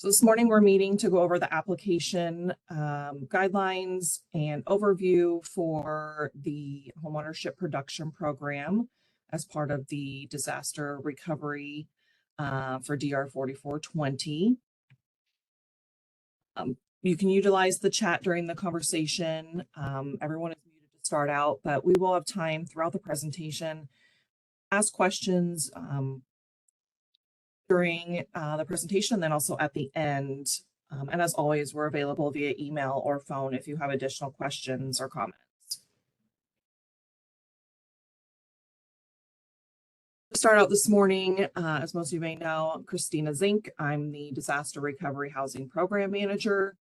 So this morning we're meeting to go over the application guidelines and overview for the homeownership production program as part of the disaster recovery for DR 4420. You can utilize the chat during the conversation. Everyone is muted to start out, but we will have time throughout the presentation, ask questions during the presentation, and then also at the end. And as always, we're available via email or phone if you have additional questions or comments. To start out this morning, as most of you may know, I'm Christina Zink. I'm the Disaster Recovery Housing Program Manager.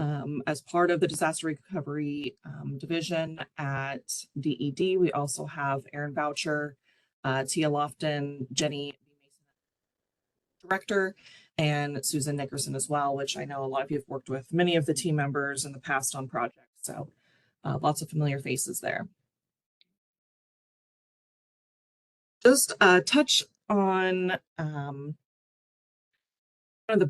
As part of the Disaster Recovery Division at DED, we also have Erin Boucher, Tia Lofton, Jenny Director, and Susan Nickerson as well, which I know a lot of you have worked with many of the team members in the past on projects. So lots of familiar faces there. Just touch on the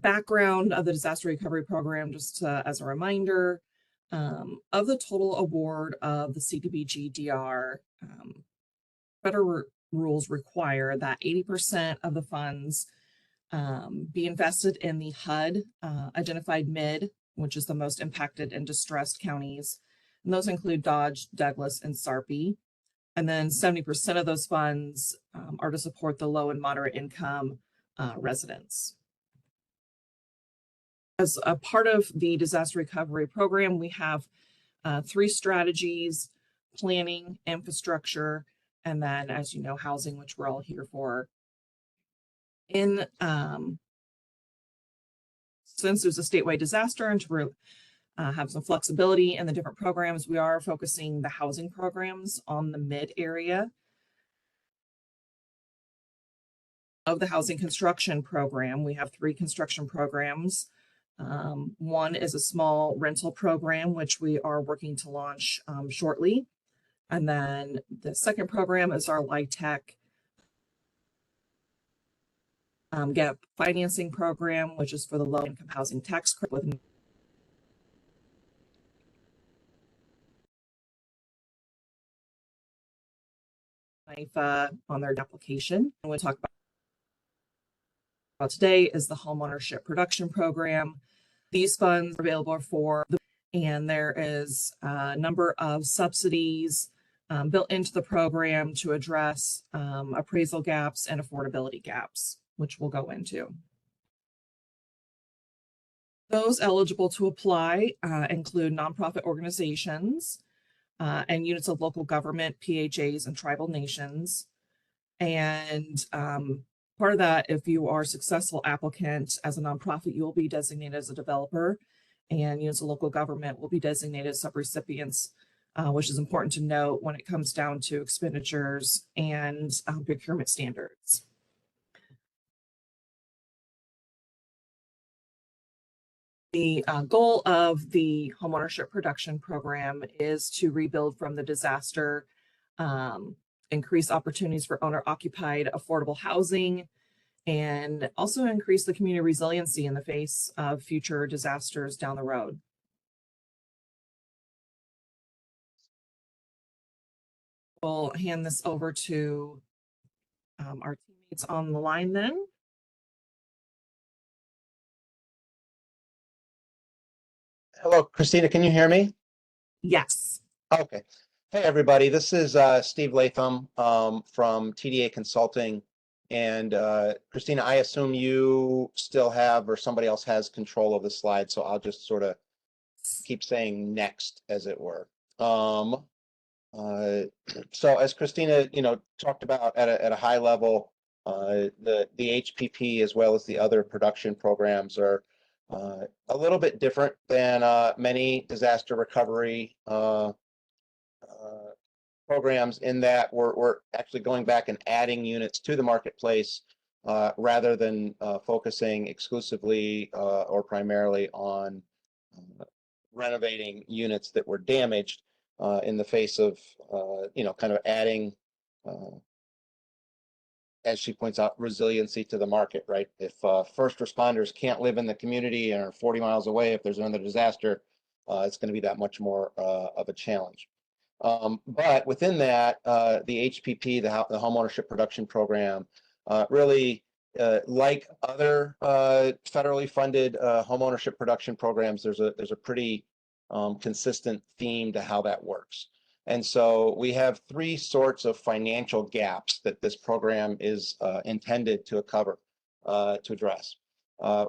background of the disaster recovery program, just as a reminder. Of the total award of the CDBG DR, federal rules require that 80% of the funds be invested in the HUD identified mid, which is the most impacted and distressed counties. And those include Dodge, Douglas, and Sarpy. And then 70% of those funds are to support the low and moderate income residents. As a part of the disaster recovery program, we have 3 strategies: planning, infrastructure, and then, as you know, housing, which we're all here for. In since there's a statewide disaster and to have some flexibility in the different programs, we are focusing the housing programs on the mid area. Of the housing construction program, we have 3 construction programs. One is a small rental program, which we are working to launch shortly. And then the second program is our LIHTC gap financing program, which is for the low income housing tax credit with on their application. And we'll talk about today is the homeownership production program. These funds are available for and there is a number of subsidies built into the program to address appraisal gaps and affordability gaps, which we'll go into. Those eligible to apply include nonprofit organizations and units of local government, PHAs, and tribal nations. And part of that, if you are a successful applicant as a nonprofit, you will be designated as a developer, and units of local government will be designated as subrecipients, which is important to note when it comes down to expenditures and procurement standards. The goal of the homeownership production program is to rebuild from the disaster, increase opportunities for owner-occupied affordable housing, and also increase the community resiliency in the face of future disasters down the road. We'll hand this over to our teammates on the line then. Hello, Christina, can you hear me? Yes. Okay. Hey, everybody, this is Steve Latham from TDA Consulting. And Christina, I assume you still have, or somebody else has control of the slide, so I'll just sort of keep saying next, as it were. So as Christina, talked about at a high level, the HPP as well as the other production programs are a little bit different than many disaster recovery programs in that we're actually going back and adding units to the marketplace rather than focusing exclusively or primarily on renovating units that were damaged in the face of, kind of adding as she points out, resiliency to the market, right? If first responders can't live in the community and are 40 miles away, if there's another disaster, it's going to be that much more of a challenge. But within that, the HPP, the Home Ownership Production Program, really, like other federally funded home ownership production programs, there's a pretty consistent theme to how that works. And so we have three sorts of financial gaps that this program is intended to cover, to address.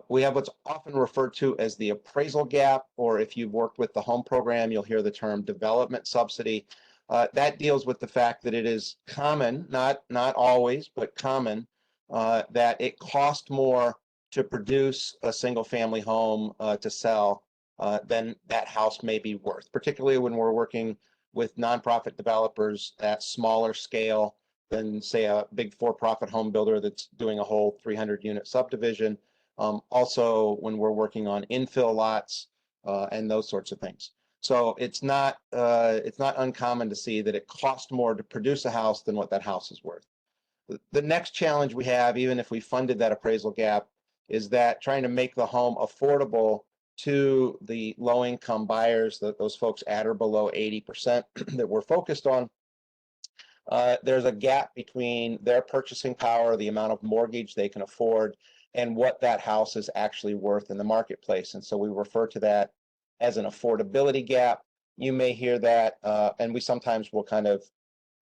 We have what's often referred to as the appraisal gap, or if you've worked with the home program, you'll hear the term development subsidy. That deals with the fact that it is common, not always, but common, that it costs more to produce a single family home to sell than that house may be worth, particularly when we're working with nonprofit developers at smaller scale than, say, a big for-profit home builder that's doing a whole 300 unit subdivision. Also, when we're working on infill lots and those sorts of things. So it's not uncommon to see that it costs more to produce a house than what that house is worth. The next challenge we have, even if we funded that appraisal gap, is that trying to make the home affordable to the low-income buyers, those folks at or below 80% that we're focused on. There's a gap between their purchasing power, the amount of mortgage they can afford, and what that house is actually worth in the marketplace. And so we refer to that as an affordability gap. You may hear that, and we sometimes will kind of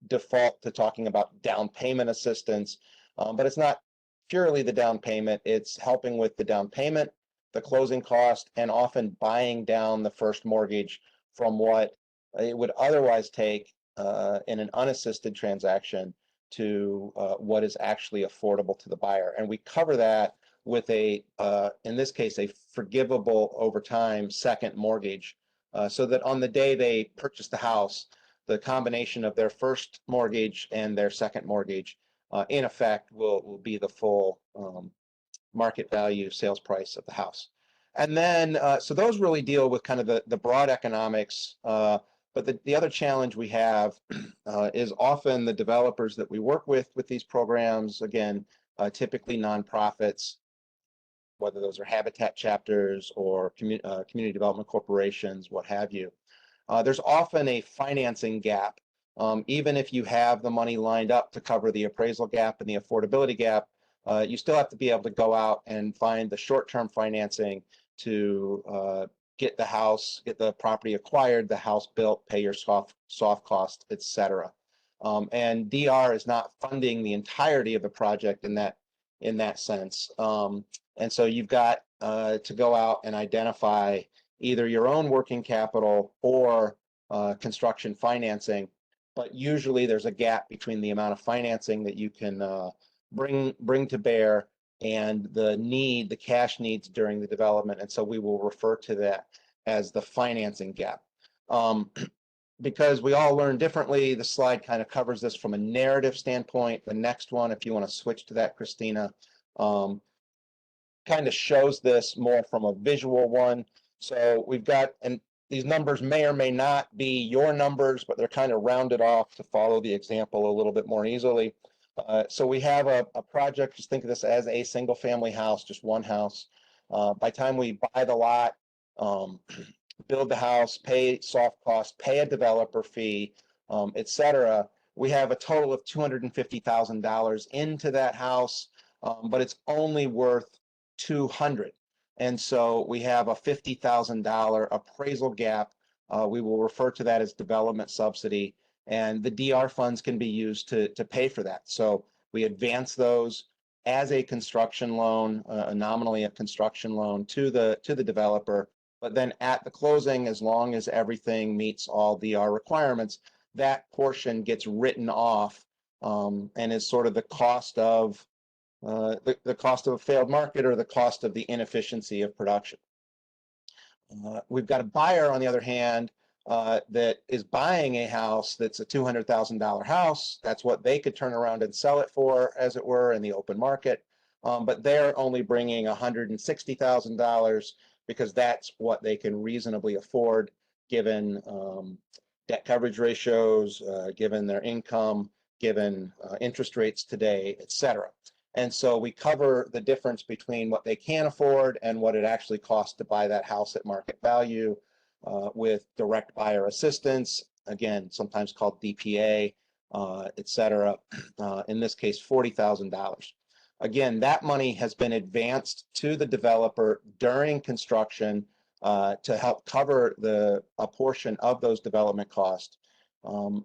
default to talking about down payment assistance, but it's not purely the down payment. It's helping with the down payment, the closing cost, and often buying down the first mortgage from what it would otherwise take in an unassisted transaction to what is actually affordable to the buyer. And we cover that with a, in this case, a forgivable over time second mortgage, so that on the day they purchase the house, the combination of their first mortgage and their second mortgage, in effect, will be the full market value sales price of the house. And then, so those really deal with kind of the broad economics. But the other challenge we have is often the developers that we work with these programs, again, typically nonprofits, whether those are habitat chapters or community development corporations, what have you. There's often a financing gap. Even if you have the money lined up to cover the appraisal gap and the affordability gap, you still have to be able to go out and find the short-term financing to get the house, get the property acquired, the house built, pay your soft cost, etc. And DR is not funding the entirety of the project in that sense. And so you've got to go out and identify either your own working capital or construction financing. But usually there's a gap between the amount of financing that you can bring to bear and the cash needs during the development. And so we will refer to that as the financing gap. Because we all learn differently, the slide kind of covers this from a narrative standpoint. The next one, if you want to switch to that, Christina, kind of shows this more from a visual one. So we've got, and these numbers may or may not be your numbers, but they're kind of rounded off to follow the example a little bit more easily. So we have a project, just think of this as a single family house, just one house. By the time we buy the lot, build the house, pay soft costs, pay a developer fee, etc., we have a total of $250,000 into that house, but it's only worth $200,000. And so we have a $50,000 appraisal gap. We will refer to that as development subsidy, and the DR funds can be used to pay for that. So we advance those as a construction loan, nominally a construction loan to the developer. But then at the closing, as long as everything meets all DR requirements, that portion gets written off and is sort of the cost of the cost of a failed market or the cost of the inefficiency of production. We've got a buyer, on the other hand, that is buying a house that's a $200,000 house. That's what they could turn around and sell it for, as it were, in the open market. But they're only bringing $160,000 because that's what they can reasonably afford, given debt coverage ratios, given their income, given interest rates today, et cetera. And so we cover the difference between what they can afford and what it actually costs to buy that house at market value with direct buyer assistance, again, sometimes called DPA, et cetera. In this case, $40,000. Again, that money has been advanced to the developer during construction to help cover a portion of those development costs.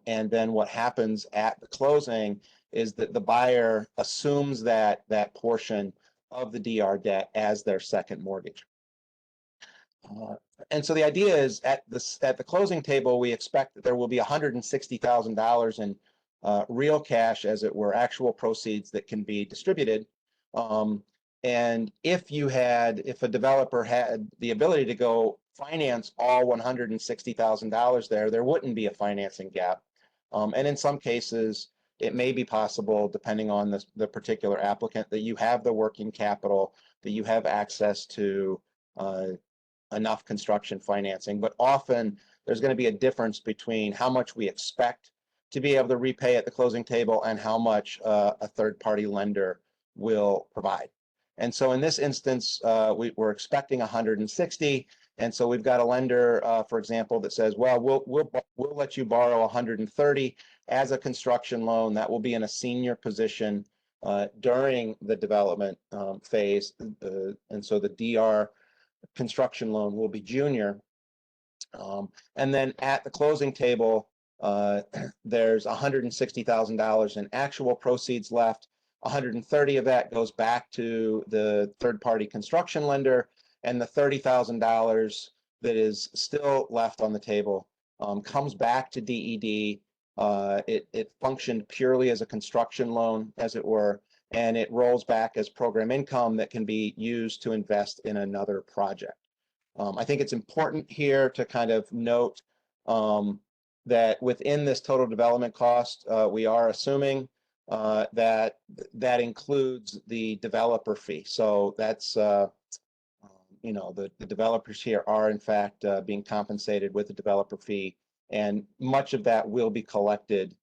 And then what happens at the closing is that the buyer assumes that portion of the DR debt as their second mortgage. And so the idea is at the closing table, we expect that there will be $160,000 in real cash, as it were, actual proceeds that can be distributed. And if a developer had the ability to go finance all $160,000 there wouldn't be a financing gap. And in some cases, it may be possible, depending on the particular applicant, that you have the working capital, that you have access to enough construction financing. But often there's going to be a difference between how much we expect to be able to repay at the closing table and how much a third-party lender will provide. And so in this instance, we're expecting 160. And so we've got a lender, for example, that says, well, we'll let you borrow 130 as a construction loan. That will be in a senior position during the development phase. And so the DR construction loan will be junior. And then at the closing table, there's $160,000 in actual proceeds left. 130 of that goes back to the third-party construction lender, and the $30,000 that is still left on the table comes back to DED. It functioned purely as a construction loan, as it were, and it rolls back as program income that can be used to invest in another project. I think it's important here to kind of note that within this total development cost, we are assuming that includes the developer fee. So that's, you know, the developers here are in fact being compensated with the developer fee, and much of that will be collected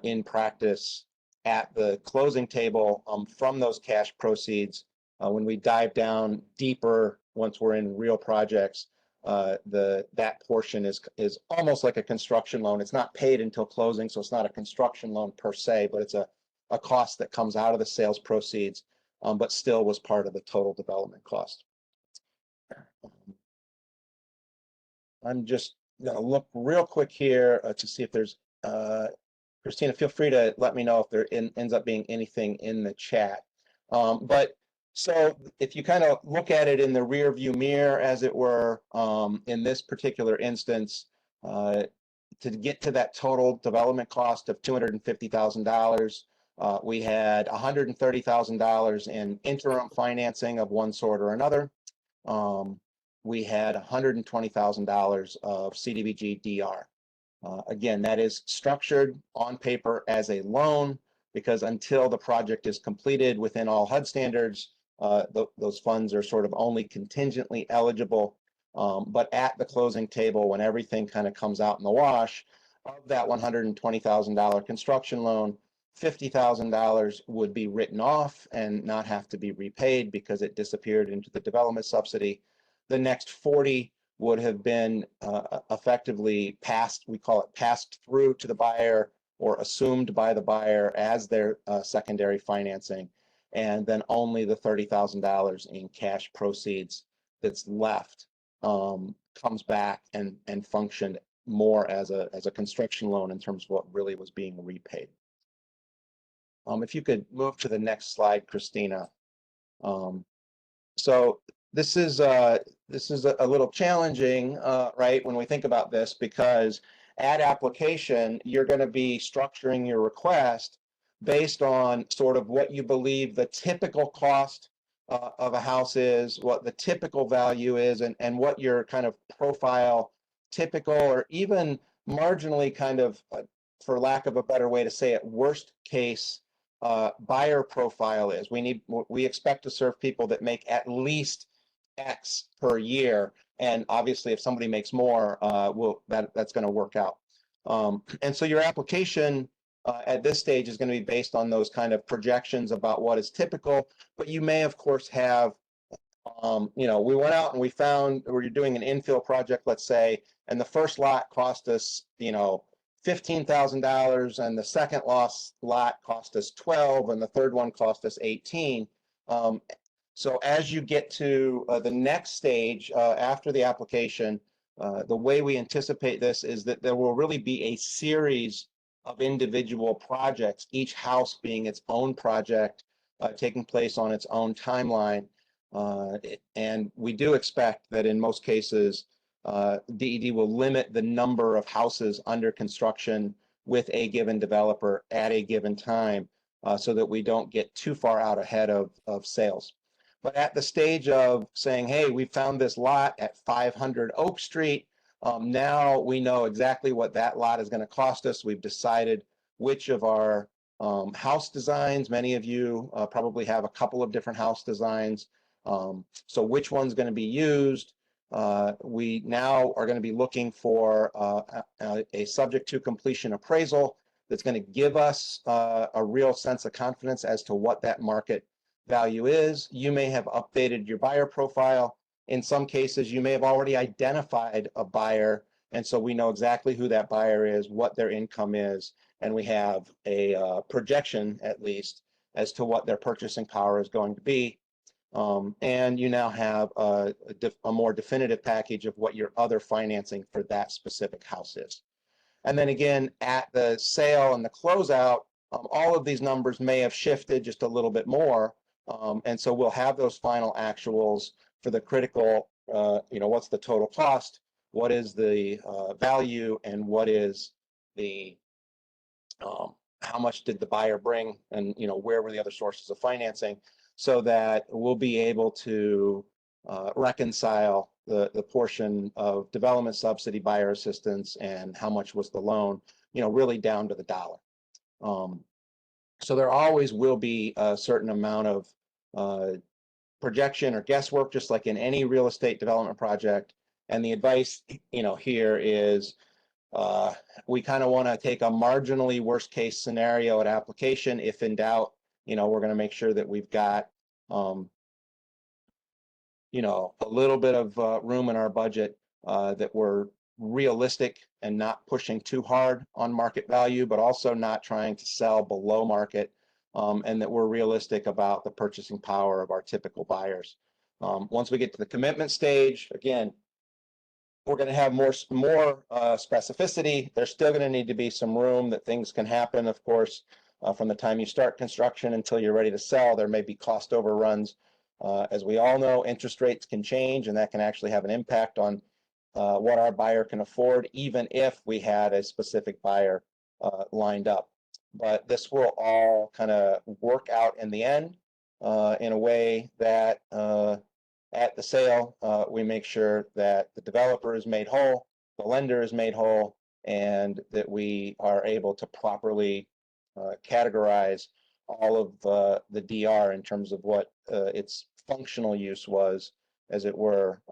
in practice at the closing table from those cash proceeds. When we dive down deeper, once we're in real projects, that portion is almost like a construction loan. It's not paid until closing, so it's not a construction loan per se, but it's a cost that comes out of the sales proceeds, but still was part of the total development cost. I'm just going to look real quick here to see if there's, Christina, feel free to let me know if there ends up being anything in the chat. But so if you kind of look at it in the rear view mirror, as it were, in this particular instance, to get to that total development cost of $250,000, we had $130,000 in interim financing of one sort or another. We had $120,000 of CDBG DR. Again, that is structured on paper as a loan, because until the project is completed within all HUD standards, those funds are sort of only contingently eligible. But at the closing table, when everything kind of comes out in the wash, of that $120,000 construction loan, $50,000 would be written off and not have to be repaid because it disappeared into the development subsidy. The next 40 would have been effectively passed, we call it passed through to the buyer or assumed by the buyer as their secondary financing. And then only the $30,000 in cash proceeds that's left comes back and functioned more as a construction loan in terms of what really was being repaid. If you could move to the next slide, Christina. So this is a little challenging, right, when we think about this, because at application, you're going to be structuring your request based on sort of what you believe the typical cost of a house is, what the typical value is, and what your kind of profile, typical or even marginally kind of, for lack of a better way to say it, worst case buyer profile is. We expect to serve people that make at least X per year, and obviously if somebody makes more, that's going to work out. And so your application at this stage is going to be based on those kind of projections about what is typical, but you may of course have, we went out and we found we're doing an infill project, let's say, and the first lot cost us, $15,000, and the second lot cost us 12, and the third one cost us 18. So as you get to the next stage after the application, the way we anticipate this is that there will really be a series of individual projects, each house being its own project, taking place on its own timeline. And we do expect that in most cases, DED will limit the number of houses under construction with a given developer at a given time, so that we don't get too far out ahead of sales. But at the stage of saying, hey, we found this lot at 500 Oak Street, now we know exactly what that lot is going to cost us. We've decided which of our house designs, many of you probably have a couple of different house designs, so which one's going to be used. We now are going to be looking for a subject to completion appraisal that's going to give us a real sense of confidence as to what that market value is. You may have updated your buyer profile. In some cases, you may have already identified a buyer, and so we know exactly who that buyer is, what their income is, and we have a projection, at least, as to what their purchasing power is going to be. And you now have a more definitive package of what your other financing for that specific house is. And then again, at the sale and the closeout, all of these numbers may have shifted just a little bit more. And so we'll have those final actuals for the critical, what's the total cost, what is the value, and what is the, how much did the buyer bring, and where were the other sources of financing, so that we'll be able to reconcile the portion of development subsidy, buyer assistance, and how much was the loan, really down to the dollar. So there always will be a certain amount of projection or guesswork, just like in any real estate development project. And the advice, here is we kind of want to take a marginally worst case scenario at application. If in doubt, we're going to make sure that we've got, a little bit of room in our budget, that we're realistic and not pushing too hard on market value, but also not trying to sell below market, and that we're realistic about the purchasing power of our typical buyers. Once we get to the commitment stage, again, we're going to have more specificity. There's still going to need to be some room that things can happen, of course. From the time you start construction until you're ready to sell, there may be cost overruns. As we all know, interest rates can change, and that can actually have an impact on what our buyer can afford, even if we had a specific buyer lined up. But this will all kind of work out in the end in a way that at the sale, we make sure that the developer is made whole, the lender is made whole, and that we are able to properly categorize all of the DR in terms of what its functional use was, as it were,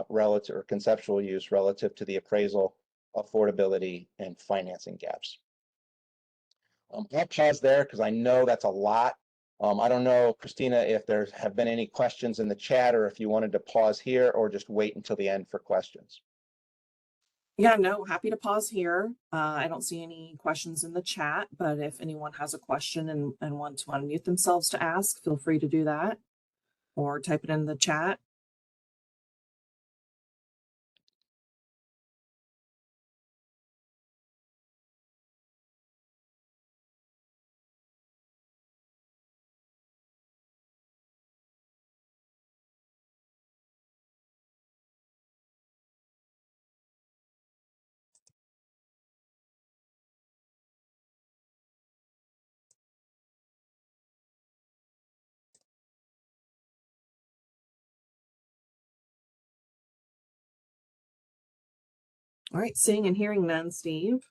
relative or conceptual use relative to the appraisal, affordability, and financing gaps. I'll pause there because I know that's a lot. I don't know, Christina, if there have been any questions in the chat, or if you wanted to pause here or just wait until the end for questions. Yeah, no, happy to pause here. I don't see any questions in the chat, but if anyone has a question and want to unmute themselves to ask, feel free to do that or type it in the chat. All right, seeing and hearing none, Steve.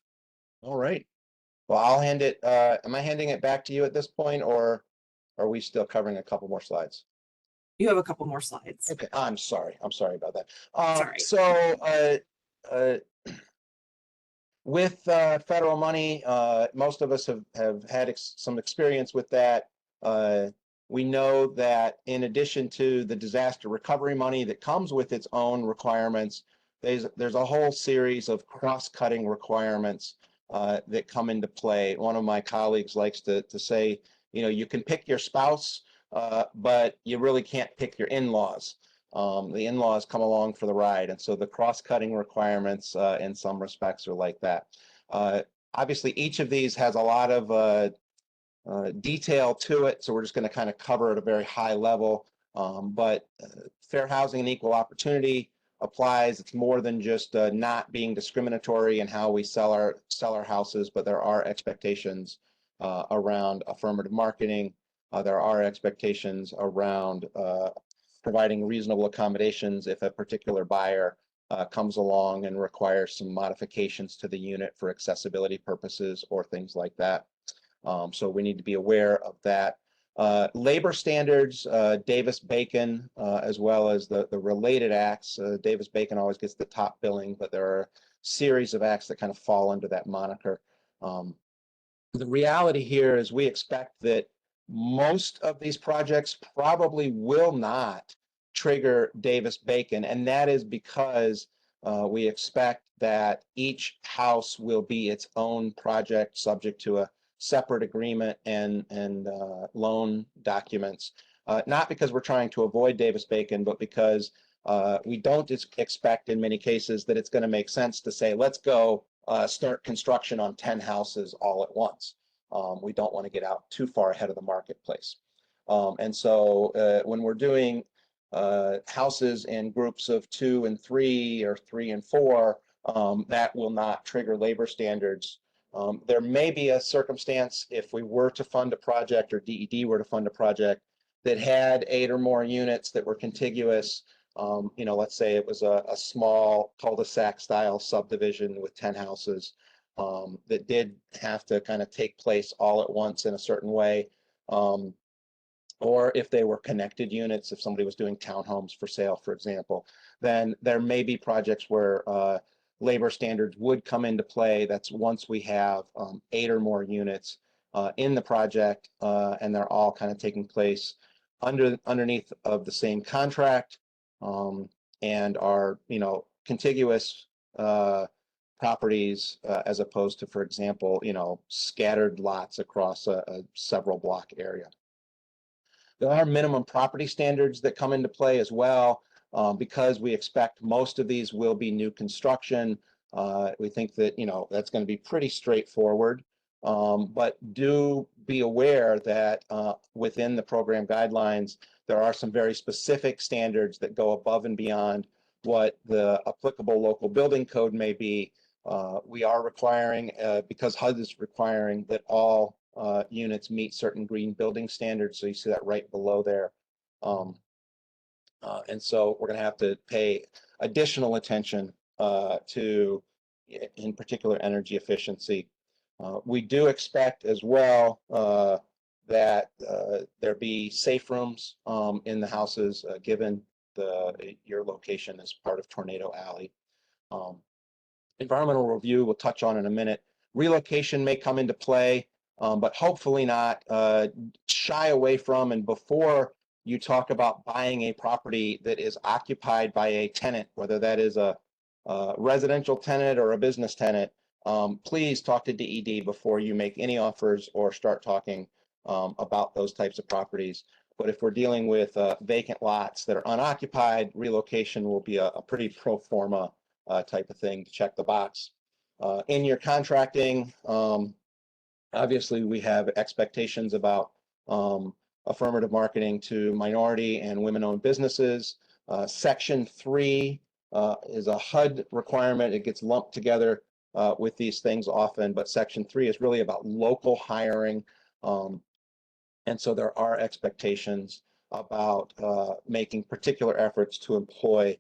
All right. Well, I'll hand it, am I handing it back to you at this point, or are we still covering a couple more slides? You have a couple more slides. Okay, I'm sorry about that. Sorry. So With federal money, most of us have had some experience with that. We know that in addition to the disaster recovery money that comes with its own requirements, there's a whole series of cross-cutting requirements that come into play. One of my colleagues likes to say, you can pick your spouse, but you really can't pick your in-laws. The in-laws come along for the ride, and so the cross-cutting requirements in some respects are like that. Obviously, each of these has a lot of detail to it, so we're just going to kind of cover at a very high level. But fair housing and equal opportunity applies. It's more than just not being discriminatory in how we sell our houses, but there are expectations around affirmative marketing. There are expectations around providing reasonable accommodations if a particular buyer comes along and requires some modifications to the unit for accessibility purposes or things like that. So we need to be aware of that. Labor standards, Davis-Bacon, as well as the related acts. Davis-Bacon always gets the top billing, but there are a series of acts that kind of fall under that moniker. The reality here is we expect that most of these projects probably will not trigger Davis-Bacon, and that is because we expect that each house will be its own project subject to a separate agreement and loan documents. Not because we're trying to avoid Davis-Bacon, but because we don't expect in many cases that it's going to make sense to say, let's go start construction on 10 houses all at once. We don't want to get out too far ahead of the marketplace. And so when we're doing houses in groups of 2 and 3 or 3 and 4, that will not trigger labor standards. There may be a circumstance if we were to fund a project or DED were to fund a project that had 8 or more units that were contiguous. Let's say it was a small cul-de-sac style subdivision with 10 houses that did have to kind of take place all at once in a certain way. Or if they were connected units, if somebody was doing townhomes for sale, for example, then there may be projects where labor standards would come into play. That's once we have 8 or more units in the project, and they're all kind of taking place underneath of the same contract, and are contiguous properties as opposed to, for example, scattered lots across a several block area. There are minimum property standards that come into play as well, because we expect most of these will be new construction. We think that that's going to be pretty straightforward, but do be aware that within the program guidelines, there are some very specific standards that go above and beyond what the applicable local building code may be. We are requiring, because HUD is requiring that all units meet certain green building standards. So you see that right below there. And so we're going to have to pay additional attention to, in particular, energy efficiency. We do expect as well that there be safe rooms in the houses, given your location as part of Tornado Alley. Environmental review we'll touch on in a minute. Relocation may come into play, but hopefully not. Shy away from, and before you talk about buying a property that is occupied by a tenant, whether that is a residential tenant or a business tenant, please talk to DED before you make any offers or start talking about those types of properties. But if we're dealing with vacant lots that are unoccupied, relocation will be a pretty pro forma type of thing to check the box. In your contracting, obviously we have expectations about affirmative marketing to minority and women-owned businesses. Section 3 is a HUD requirement. It gets lumped together with these things often, but Section 3 is really about local hiring. And so there are expectations about making particular efforts to employ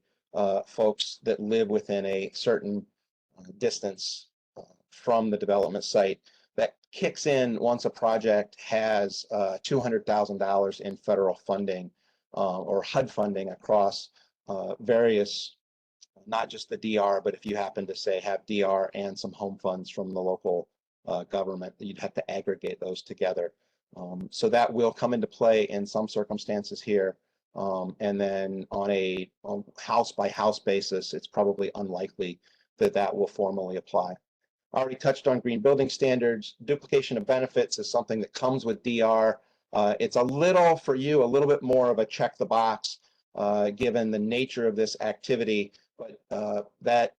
folks that live within a certain distance from the development site. That kicks in once a project has $200,000 in federal funding or HUD funding across various not just the DR, but if you happen to say have DR and some home funds from the local government, you'd have to aggregate those together. So that will come into play in some circumstances here. And then on a house by house basis, it's probably unlikely that that will formally apply. I already touched on green building standards. Duplication of benefits is something that comes with DR. It's a little, for you, a little bit more of a check the box, given the nature of this activity, but that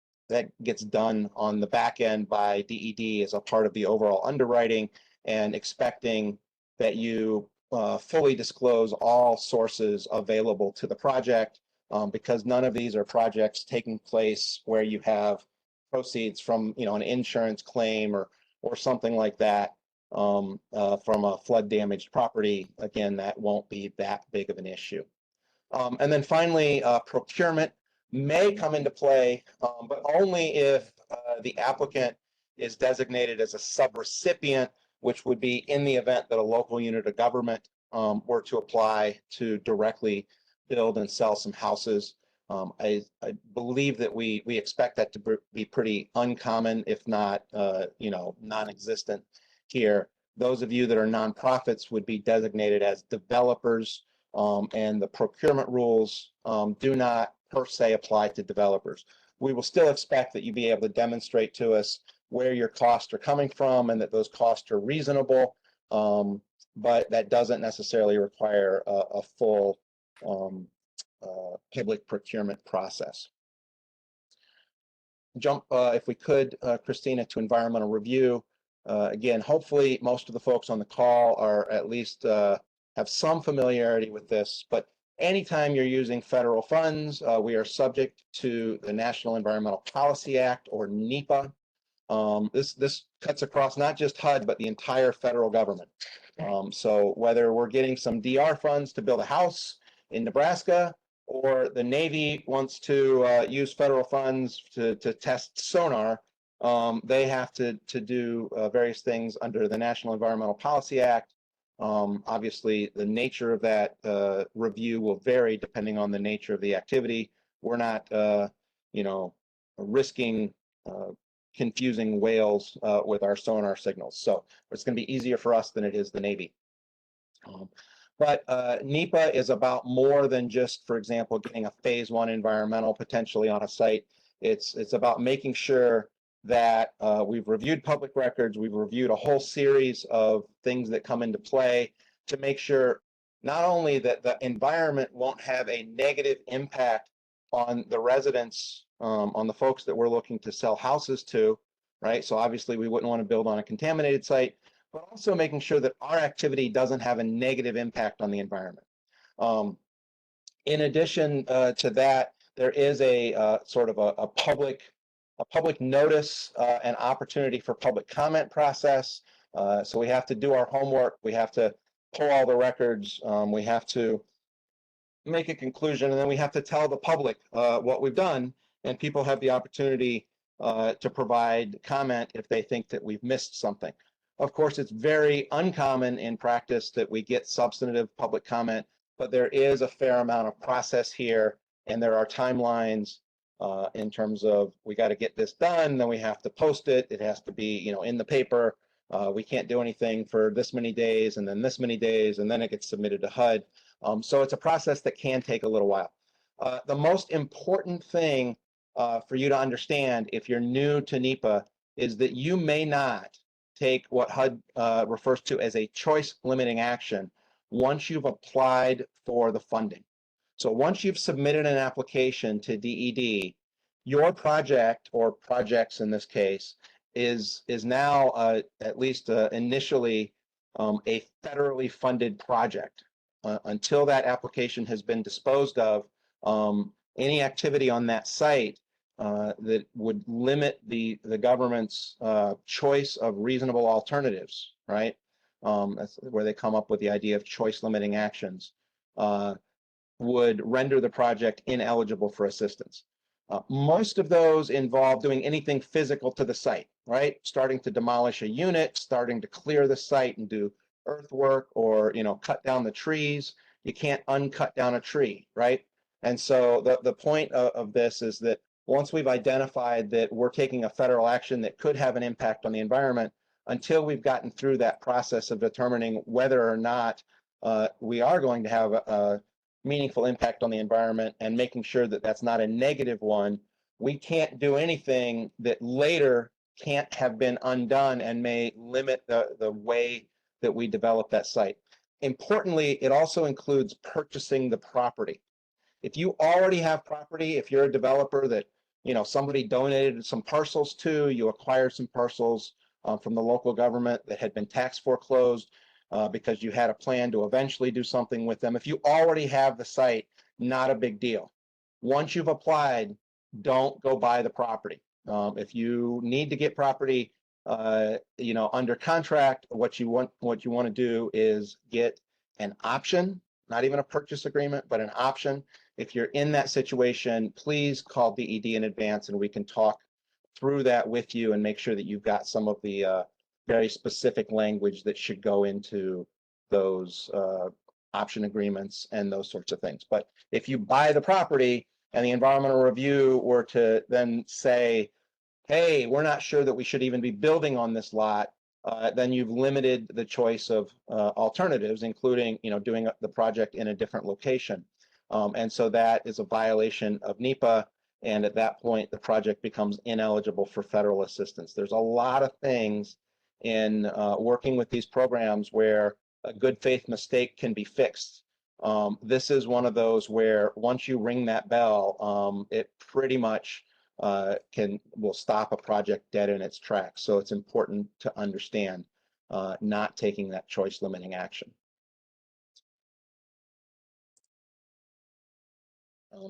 gets done on the back end by DED as a part of the overall underwriting and expecting that you fully disclose all sources available to the project, because none of these are projects taking place where you have proceeds from an insurance claim or something like that, from a flood damaged property. Again, that won't be that big of an issue. And then finally, procurement may come into play, but only if the applicant is designated as a subrecipient, which would be in the event that a local unit of government were to apply to directly build and sell some houses. I believe that we expect that to be pretty uncommon, if not non-existent here. Those of you that are nonprofits would be designated as developers, and the procurement rules do not per se apply to developers. We will still expect that you be able to demonstrate to us where your costs are coming from and that those costs are reasonable, but that doesn't necessarily require a full public procurement process. Jump, if we could, Christina, to environmental review. Again, hopefully most of the folks on the call are at least have some familiarity with this, but anytime you're using federal funds, we are subject to the National Environmental Policy Act, or NEPA. This cuts across not just HUD, but the entire federal government. So whether we're getting some DR funds to build a house in Nebraska, or the Navy wants to use federal funds to test sonar, they have to do various things under the National Environmental Policy Act. Obviously, the nature of that review will vary depending on the nature of the activity. We're not, risking confusing whales with our sonar signals. So it's going to be easier for us than it is the Navy. But NEPA is about more than just, for example, getting a phase 1 environmental potentially on a site. It's about making sure that we've reviewed public records, we've reviewed a whole series of things that come into play to make sure not only that the environment won't have a negative impact on the residents, on the folks that we're looking to sell houses to, right? So obviously we wouldn't want to build on a contaminated site, but also making sure that our activity doesn't have a negative impact on the environment. In addition to that, there is a sort of a public notice and opportunity for public comment process. So we have to do our homework. We have to pull all the records. We have to make a conclusion, and then we have to tell the public what we've done, and people have the opportunity to provide comment if they think that we've missed something. Of course, it's very uncommon in practice that we get substantive public comment, but there is a fair amount of process here, and there are timelines in terms of we got to get this done, then we have to post it. It has to be, in the paper. We can't do anything for this many days, and then this many days, and then it gets submitted to HUD. So it's a process that can take a little while. The most important thing for you to understand if you're new to NEPA is that you may not take what HUD refers to as a choice limiting action once you've applied for the funding. So once you've submitted an application to DED, your project, or projects in this case, is now at least initially a federally funded project. Until that application has been disposed of, any activity on that site that would limit the government's choice of reasonable alternatives, right? That's where they come up with the idea of choice limiting actions, would render the project ineligible for assistance. Most of those involve doing anything physical to the site, right? Starting to demolish a unit, starting to clear the site and do earthwork, or cut down the trees. You can't uncut down a tree, right? And so the point of this is that once we've identified that we're taking a federal action that could have an impact on the environment, until we've gotten through that process of determining whether or not we are going to have a meaningful impact on the environment and making sure that that's not a negative one, we can't do anything that later can't have been undone and may limit the way that we develop that site. Importantly, it also includes purchasing the property. If you already have property, if you're a developer that, somebody donated some parcels to, you acquired some parcels from the local government that had been tax foreclosed because you had a plan to eventually do something with them. If you already have the site, not a big deal. Once you've applied, don't go buy the property. If you need to get property, under contract, what you want to do is get an option, not even a purchase agreement, but an option. If you're in that situation, please call DED in advance and we can talk through that with you and make sure that you've got some of the very specific language that should go into those option agreements and those sorts of things. But if you buy the property and the environmental review were to then say, hey, we're not sure that we should even be building on this lot, then you've limited the choice of alternatives, including doing the project in a different location. And so that is a violation of NEPA. And at that point, the project becomes ineligible for federal assistance. There's a lot of things in working with these programs where a good faith mistake can be fixed. This is one of those where once you ring that bell, it pretty much will stop a project dead in its tracks. So it's important to understand not taking that choice limiting action.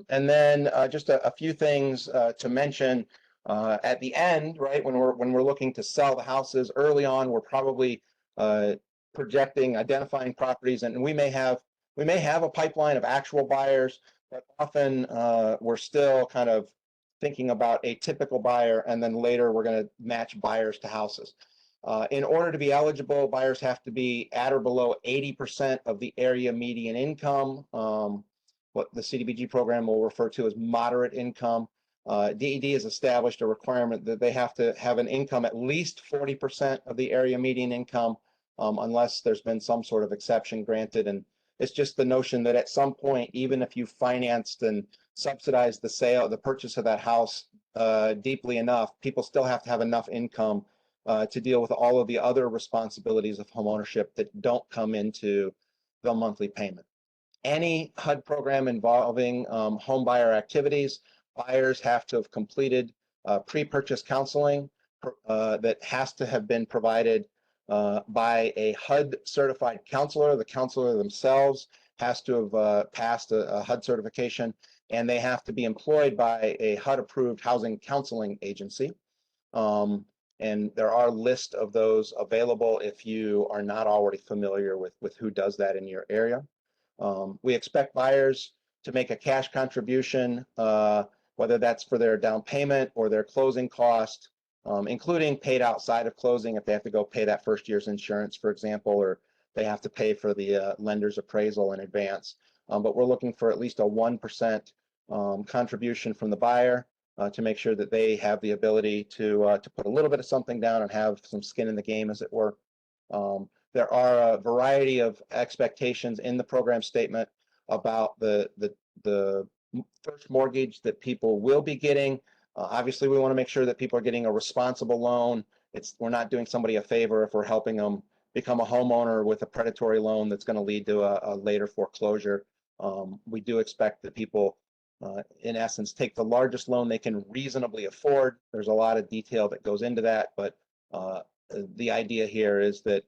And then just a few things to mention at the end, right? When we're looking to sell the houses early on, we're probably projecting, identifying properties, and we may have a pipeline of actual buyers, but often we're still kind of thinking about a typical buyer, and then later we're going to match buyers to houses. In order to be eligible, buyers have to be at or below 80% of the area median income. What the CDBG program will refer to as moderate income. DED has established a requirement that they have to have an income at least 40% of the area median income, unless there's been some sort of exception granted. And it's just the notion that at some point, even if you financed and subsidized the purchase of that house deeply enough, people still have to have enough income to deal with all of the other responsibilities of homeownership that don't come into the monthly payment. Any HUD program involving home buyer activities, buyers have to have completed pre-purchase counseling that has to have been provided by a HUD certified counselor. The counselor themselves has to have passed a HUD certification, and they have to be employed by a HUD approved housing counseling agency. And there are lists of those available if you are not already familiar with who does that in your area. We expect buyers to make a cash contribution, whether that's for their down payment or their closing cost, including paid outside of closing if they have to go pay that first year's insurance, for example, or they have to pay for the lender's appraisal in advance. But we're looking for at least a 1% contribution from the buyer to make sure that they have the ability to put a little bit of something down and have some skin in the game, as it were. There are a variety of expectations in the program statement about the first mortgage that people will be getting. Obviously, we want to make sure that people are getting a responsible loan. We're not doing somebody a favor if we're helping them become a homeowner with a predatory loan that's going to lead to a later foreclosure. We do expect that people, in essence, take the largest loan they can reasonably afford. There's a lot of detail that goes into that, but the idea here is that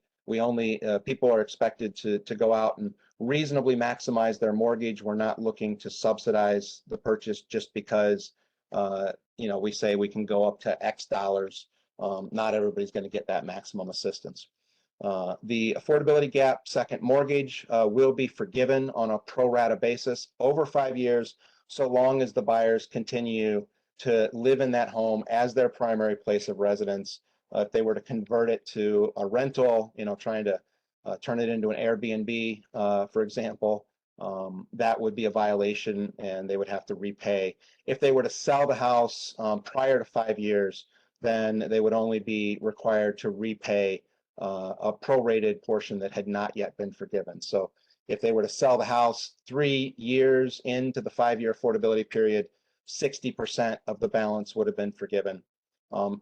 people are expected to go out and reasonably maximize their mortgage. We're not looking to subsidize the purchase just because we say we can go up to X dollars. Not everybody's going to get that maximum assistance. The affordability gap second mortgage will be forgiven on a pro rata basis over 5 years, so long as the buyers continue to live in that home as their primary place of residence. If they were to convert it to a rental, trying to turn it into an Airbnb, for example, that would be a violation and they would have to repay. If they were to sell the house prior to 5 years, then they would only be required to repay a prorated portion that had not yet been forgiven. So if they were to sell the house 3 years into the 5-year affordability period, 60% of the balance would have been forgiven.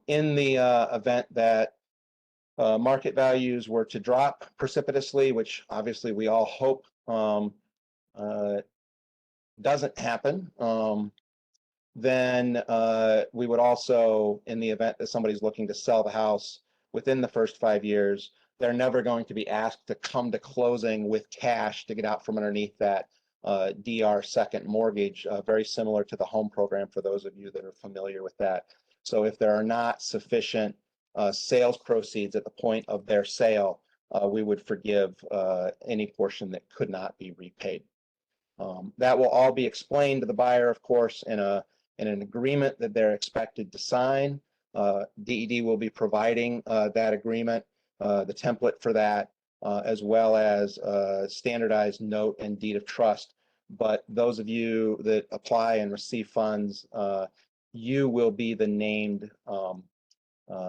In the event that market values were to drop precipitously, which obviously we all hope doesn't happen, then we would also, in the event that somebody's looking to sell the house within the first 5 years, they're never going to be asked to come to closing with cash to get out from underneath that DR second mortgage, very similar to the home program for those of you that are familiar with that. So if there are not sufficient sales proceeds at the point of their sale, we would forgive any portion that could not be repaid. That will all be explained to the buyer, of course, in an agreement that they're expected to sign. DED will be providing that agreement, the template for that, as well as standardized note and deed of trust. But those of you that apply and receive funds, you will be the named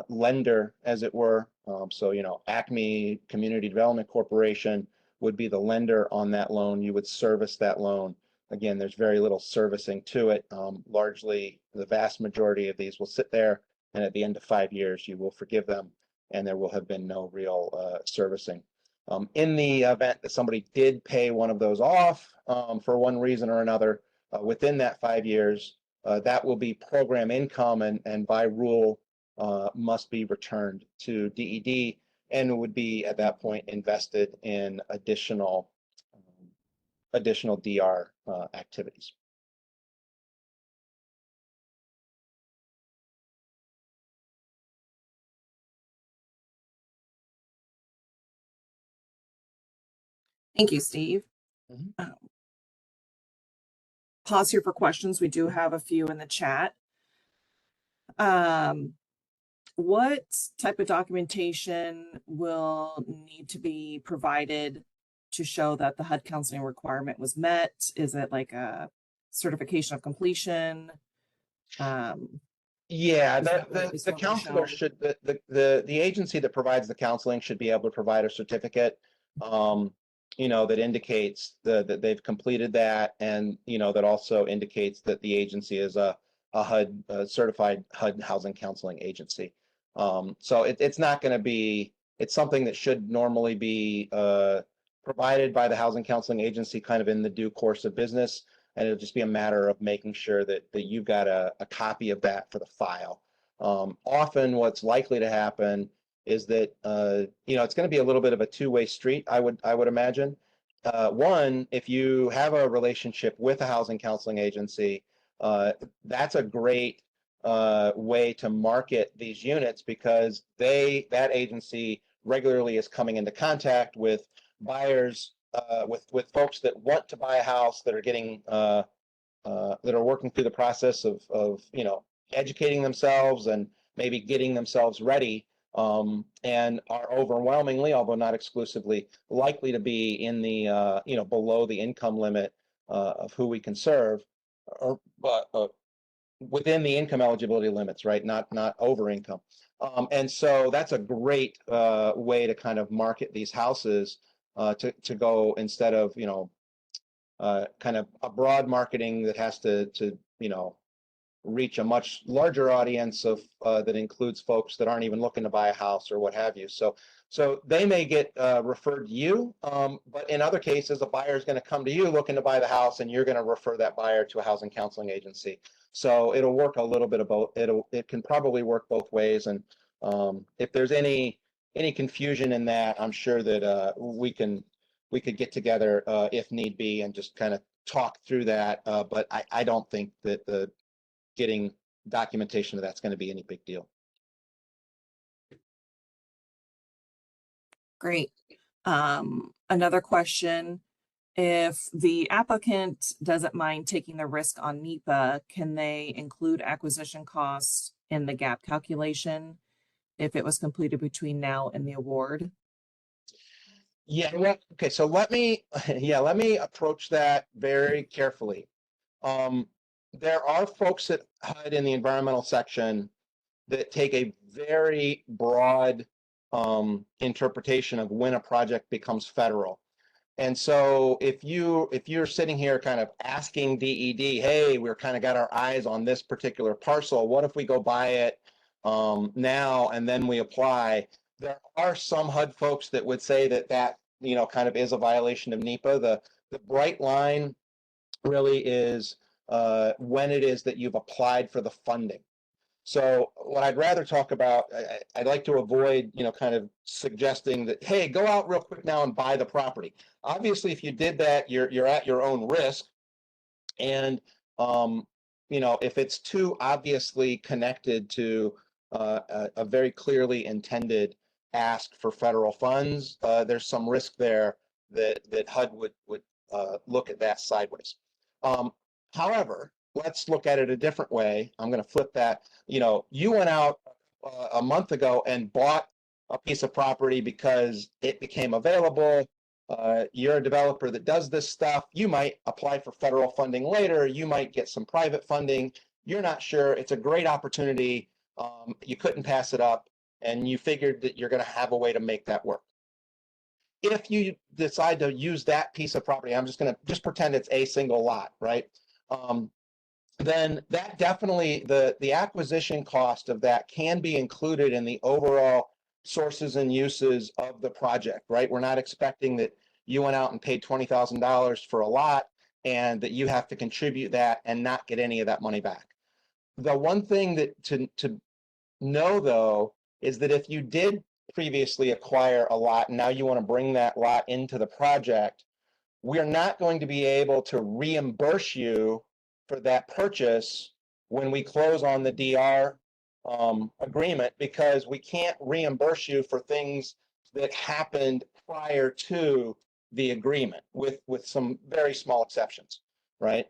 lender, as it were. So, Acme Community Development Corporation would be the lender on that loan. You would service that loan. Again, there's very little servicing to it. Largely, the vast majority of these will sit there, and at the end of 5 years, you will forgive them, and there will have been no real servicing. In the event that somebody did pay one of those off for one reason or another, within that 5 years, that will be program income and by rule must be returned to DED and would be at that point invested in additional DR activities. Thank you, Steve. Pause here for questions. We do have a few in the chat. What type of documentation will need to be provided to show that the HUD counseling requirement was met? Is it like a certification of completion? Yeah, the counselor should, the agency that provides the counseling should be able to provide a certificate, that indicates that they've completed that, and that also indicates that the agency is a HUD certified HUD housing counseling agency. So it's not going to be, it's something that should normally be provided by the housing counseling agency kind of in the due course of business. And it'll just be a matter of making sure that you've got a copy of that for the file. Often what's likely to happen is that, it's going to be a little bit of a two-way street, I would imagine. One, if you have a relationship with a housing counseling agency, that's a great way to market these units because that agency regularly is coming into contact with buyers, with folks that want to buy a house, that are getting that are working through the process of educating themselves and maybe getting themselves ready, and are overwhelmingly, although not exclusively, likely to be in the below the income limit of who we can serve, or within the income eligibility limits, right? Not over income. And so that's a great way to kind of market these houses, to go, instead of kind of a broad marketing that has to reach a much larger audience of that includes folks that aren't even looking to buy a house or what have you. So they may get referred to you, but in other cases, a buyer is going to come to you looking to buy the house, and you're going to refer that buyer to a housing counseling agency. So it'll work a little bit of both. It can probably work both ways. And if there's any confusion in that, I'm sure that we could get together if need be and just kind of talk through that. But I don't think that getting documentation of that's going to be any big deal. Great. Another question. If the applicant doesn't mind taking the risk on NEPA, can they include acquisition costs in the gap calculation if it was completed between now and the award? Yeah, well, okay, so let me, yeah, let me approach that very carefully. Um, there are folks at HUD in the environmental section that take a very broad interpretation of when a project becomes federal. And so if you're sitting here kind of asking DED, hey, we're kind of got our eyes on this particular parcel, what if we go buy it now and then we apply? There are some HUD folks that would say that kind of is a violation of NEPA. The bright line really is when it is that you've applied for the funding. So what I'd rather talk about, I'd like to avoid, kind of suggesting that, hey, go out real quick now and buy the property. Obviously, if you did that, you're at your own risk. And, if it's too obviously connected to a very clearly intended ask for federal funds, there's some risk there that HUD would look at that sideways. However, let's look at it a different way. I'm going to flip that. You went out a month ago and bought a piece of property because it became available. You're a developer that does this stuff. You might apply for federal funding later. You might get some private funding. You're not sure. It's a great opportunity. You couldn't pass it up, and you figured that you're going to have a way to make that work. If you decide to use that piece of property, I'm just going to pretend it's a single lot, right? Then that definitely, the acquisition cost of that can be included in the overall sources and uses of the project, right? We're not expecting that you went out and paid $20,000 for a lot and that you have to contribute that and not get any of that money back. The one thing that to know though is that if you did previously acquire a lot and now you want to bring that lot into the project, we're not going to be able to reimburse you for that purchase when we close on the DR agreement, because we can't reimburse you for things that happened prior to the agreement, with some very small exceptions, right?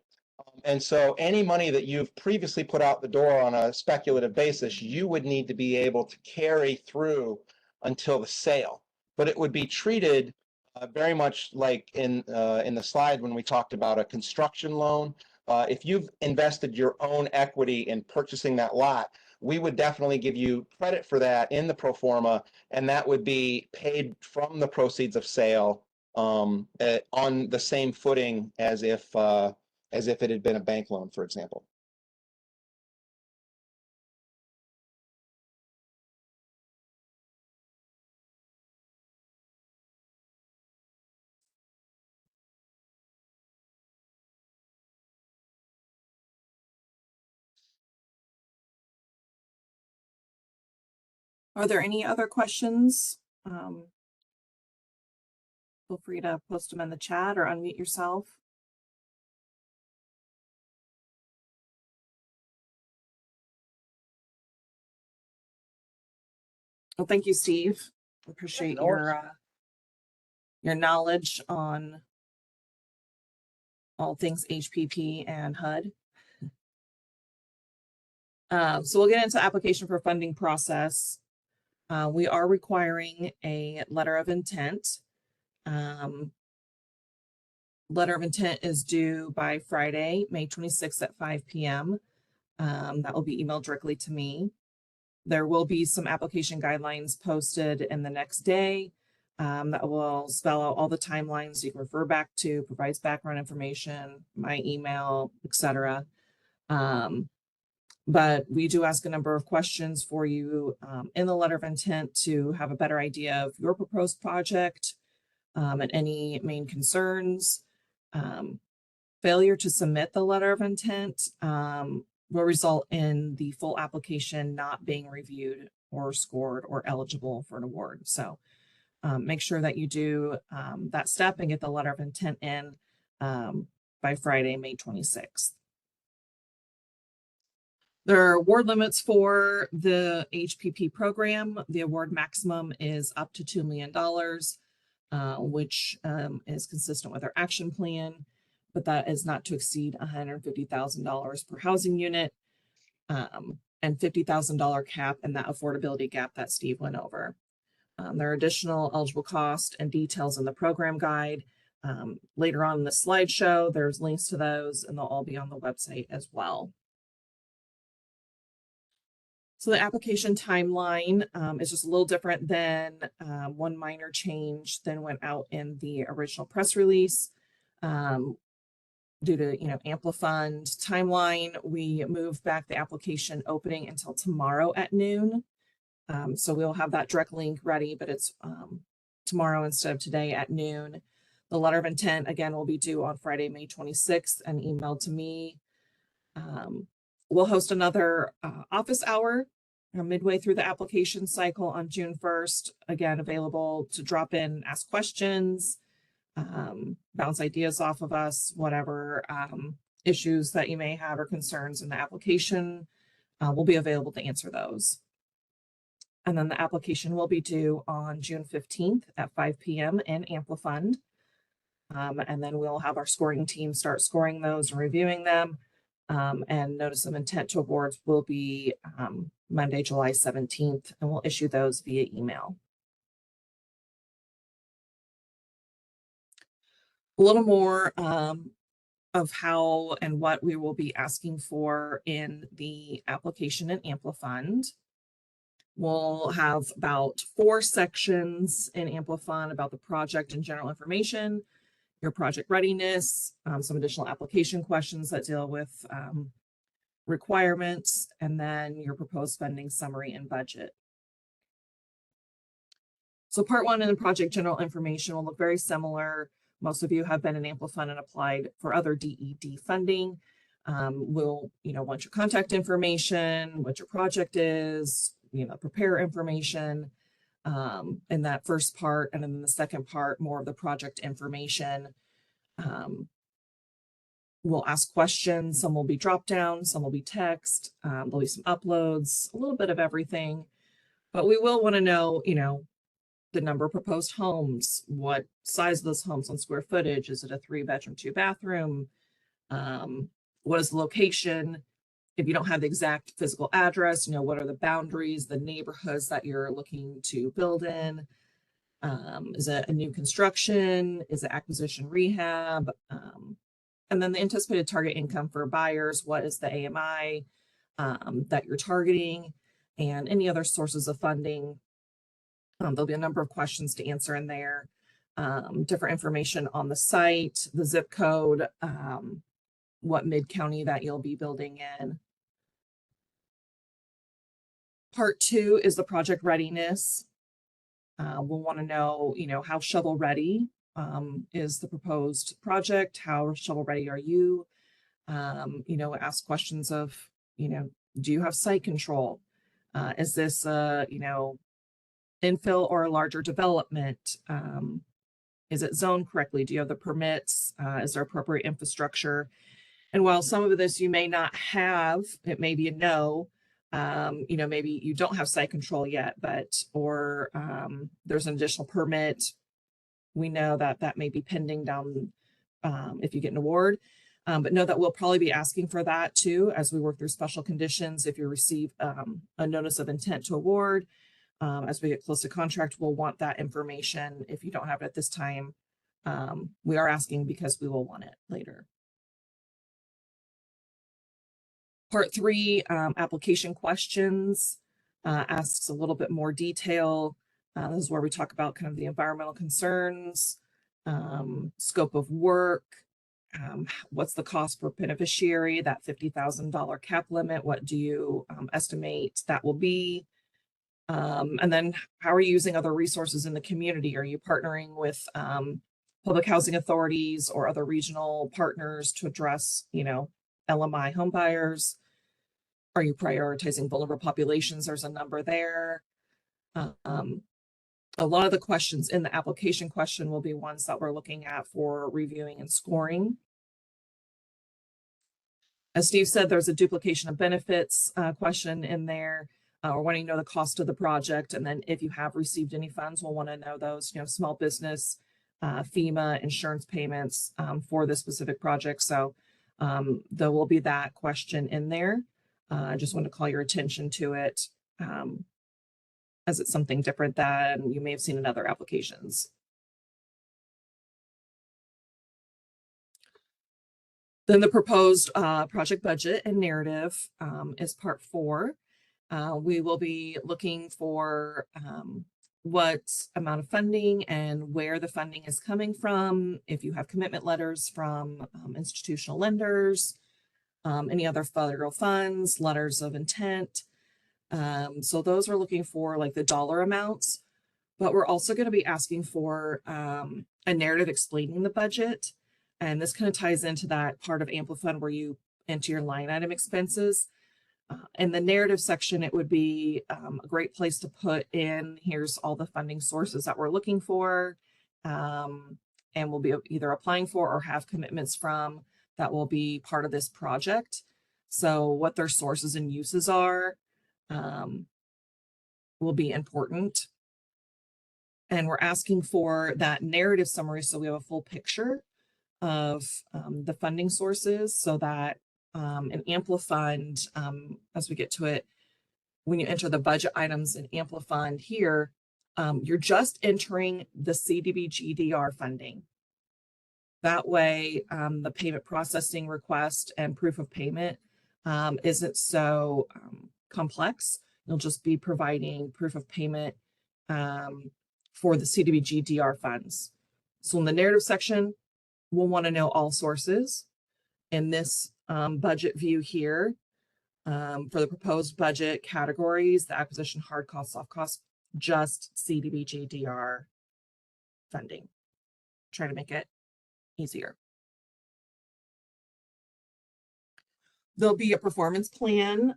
And so any money that you've previously put out the door on a speculative basis, you would need to be able to carry through until the sale. But it would be treated very much like in the slide when we talked about a construction loan. If you've invested your own equity in purchasing that lot, we would definitely give you credit for that in the pro forma, and that would be paid from the proceeds of sale on the same footing as if it had been a bank loan, for example. Are there any other questions? Feel free to post them in the chat or unmute yourself. Well, thank you, Steve. Appreciate your knowledge on all things HPP and HUD. So we'll get into application for funding process. We are requiring a letter of intent. Letter of intent is due by Friday, May 26th at 5 p.m. That will be emailed directly to me. There will be some application guidelines posted in the next day that will spell out all the timelines you can refer back to, provides background information, my email, etc. But we do ask a number of questions for you in the letter of intent to have a better idea of your proposed project and any main concerns. Failure to submit the letter of intent will result in the full application not being reviewed or scored or eligible for an award. So make sure that you do that step and get the letter of intent in by Friday, May 26th. There are award limits for the HPP program. The award maximum is up to $2 million, which is consistent with our action plan, but that is not to exceed $150,000 per housing unit and $50,000 cap and that affordability gap that Steve went over. There are additional eligible costs and details in the program guide. Later on in the slideshow, there's links to those, and they'll all be on the website as well. So the application timeline is just a little different than one minor change than went out in the original press release. Due to Amplifund timeline, we moved back the application opening until tomorrow at noon. So we'll have that direct link ready, but it's tomorrow instead of today at noon. The letter of intent, again, will be due on Friday, May 26th and emailed to me. We'll host another office hour midway through the application cycle on June 1st. Again, available to drop in, ask questions, bounce ideas off of us, whatever issues that you may have or concerns in the application, will be available to answer those. And then the application will be due on June 15th at 5 p.m. in Amplifund. And then we'll have our scoring team start scoring those and reviewing them. And notice of intent to awards will be Monday, July 17th, and we'll issue those via email. A little more of how and what we will be asking for in the application in Amplifund. We'll have about 4 sections in Amplifund about the project and general information, your project readiness, some additional application questions that deal with requirements, and then your proposed funding summary and budget. So part 1 in the project general information will look very similar. Most of you have been in Amplifund and applied for other DED funding. We'll, want your contact information, what your project is, prepare information in that first part. And then in the second part, more of the project information. We'll ask questions. Some will be drop down, some will be text. There'll be some uploads, a little bit of everything. But we will want to know, the number of proposed homes, what size of those homes on square footage. Is it a 3-bedroom, 2-bathroom? What is the location? If you don't have the exact physical address, what are the boundaries, the neighborhoods that you're looking to build in? Is it a new construction? Is it acquisition rehab? And then the anticipated target income for buyers. What is the AMI that you're targeting? And any other sources of funding. There'll be a number of questions to answer in there. Different information on the site, the zip code, what mid-county that you'll be building in. Part 2 is the project readiness. We'll want to know, how shovel ready is the proposed project? How shovel ready are you? Ask questions of, do you have site control? Is this, infill or a larger development? Is it zoned correctly? Do you have the permits? Is there appropriate infrastructure? And while some of this you may not have, it may be a no. Maybe you don't have site control yet, or there's an additional permit. We know that may be pending down if you get an award. But know that we'll probably be asking for that too as we work through special conditions. If you receive a notice of intent to award, as we get close to contract, we'll want that information. If you don't have it at this time, we are asking because we will want it later. Part 3, application questions, asks a little bit more detail. This is where we talk about kind of the environmental concerns, scope of work, what's the cost per beneficiary, that $50,000 cap limit, what do you estimate that will be? And then how are you using other resources in the community? Are you partnering with public housing authorities or other regional partners to address, LMI homebuyers? Are you prioritizing vulnerable populations? There's a number there. A lot of the questions in the application question will be ones that we're looking at for reviewing and scoring. As Steve said, there's a duplication of benefits question in there. We're wanting to know the cost of the project. And then if you have received any funds, we'll want to know those, small business, FEMA, insurance payments for this specific project. So there will be that question in there. I just want to call your attention to it. as it's something different than you may have seen in other applications. Then the proposed project budget and narrative is part 4. We will be looking for what amount of funding and where the funding is coming from, if you have commitment letters from institutional lenders, any other federal funds, letters of intent. So those are looking for like the dollar amounts, but we're also going to be asking for a narrative explaining the budget. And this kind of ties into that part of Amplifund where you enter your line item expenses. In the narrative section, it would be a great place to put in, here's all the funding sources that we're looking for, and we'll be either applying for or have commitments from that will be part of this project. So what their sources and uses are will be important. And we're asking for that narrative summary so we have a full picture of the funding sources, so that in Amplifund, as we get to it, when you enter the budget items in Amplifund here, you're just entering the CDBG-DR funding. That way, the payment processing request and proof of payment isn't so complex. You'll just be providing proof of payment for the CDBG-DR funds. So in the narrative section, we'll want to know all sources. In this budget view here, for the proposed budget categories, the acquisition, hard cost, soft cost, just CDBG-DR funding. Try to make it easier. There'll be a performance plan,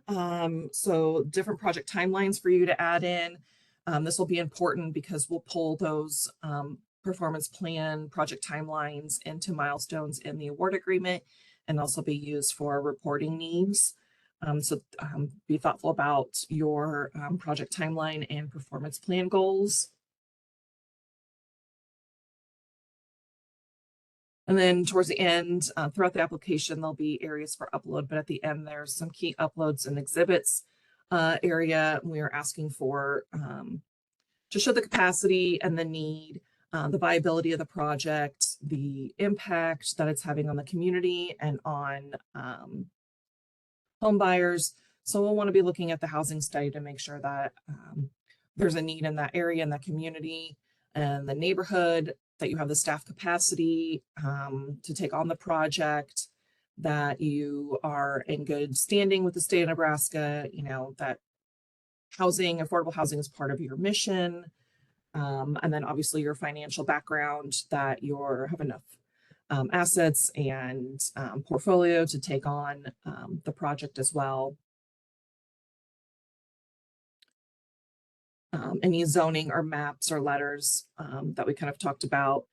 so different project timelines for you to add in. This will be important because we'll pull those performance plan project timelines into milestones in the award agreement and also be used for reporting needs. So be thoughtful about your project timeline and performance plan goals. And then towards the end, throughout the application, there'll be areas for upload, but at the end, there's some key uploads and exhibits area. We are asking for to show the capacity and the need, the viability of the project, the impact that it's having on the community and on home buyers. So we'll want to be looking at the housing study to make sure that there's a need in that area, in that community and the neighborhood, that you have the staff capacity to take on the project, that you are in good standing with the state of Nebraska, you know, that housing, affordable housing is part of your mission. And then obviously your financial background, that you have enough assets and portfolio to take on the project as well. Any zoning or maps or letters that we kind of talked about.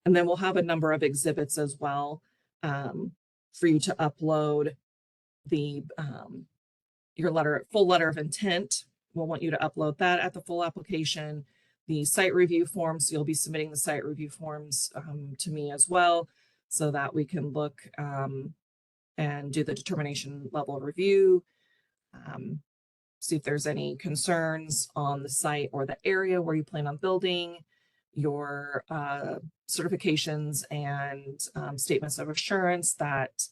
And then we'll have a number of exhibits as well for you to upload. The your full letter of intent. We'll want you to upload that at the full application. The site review forms, so you'll be submitting the site review forms to me as well, so that we can look and do the determination level review. See if there's any concerns on the site or the area where you plan on building, your certifications and statements of assurance that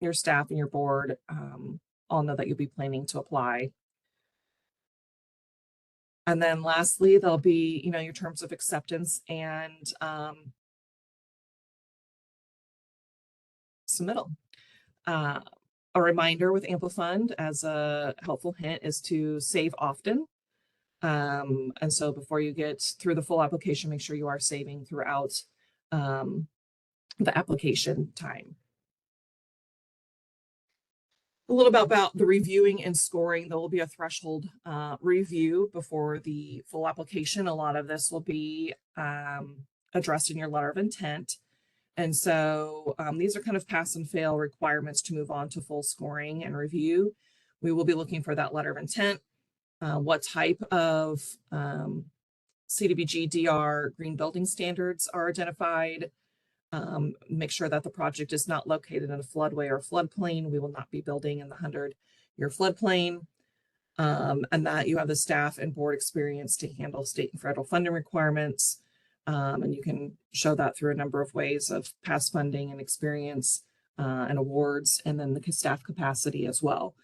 your staff and your board all know that you'll be planning to apply. And then lastly, there'll be, your terms of acceptance and submittal. A reminder with Amplifund as a helpful hint is to save often. And so before you get through the full application, make sure you are saving throughout the application time. A little bit about the reviewing and scoring. There will be a threshold review before the full application. A lot of this will be addressed in your letter of intent. And so these are kind of pass and fail requirements to move on to full scoring and review. We will be looking for that letter of intent, what type of CDBG-DR green building standards are identified. Make sure that the project is not located in a floodway or floodplain. We will not be building in the 100-year floodplain. And that you have the staff and board experience to handle state and federal funding requirements. And you can show that through a number of ways of past funding and experience and awards, and then the staff capacity as well.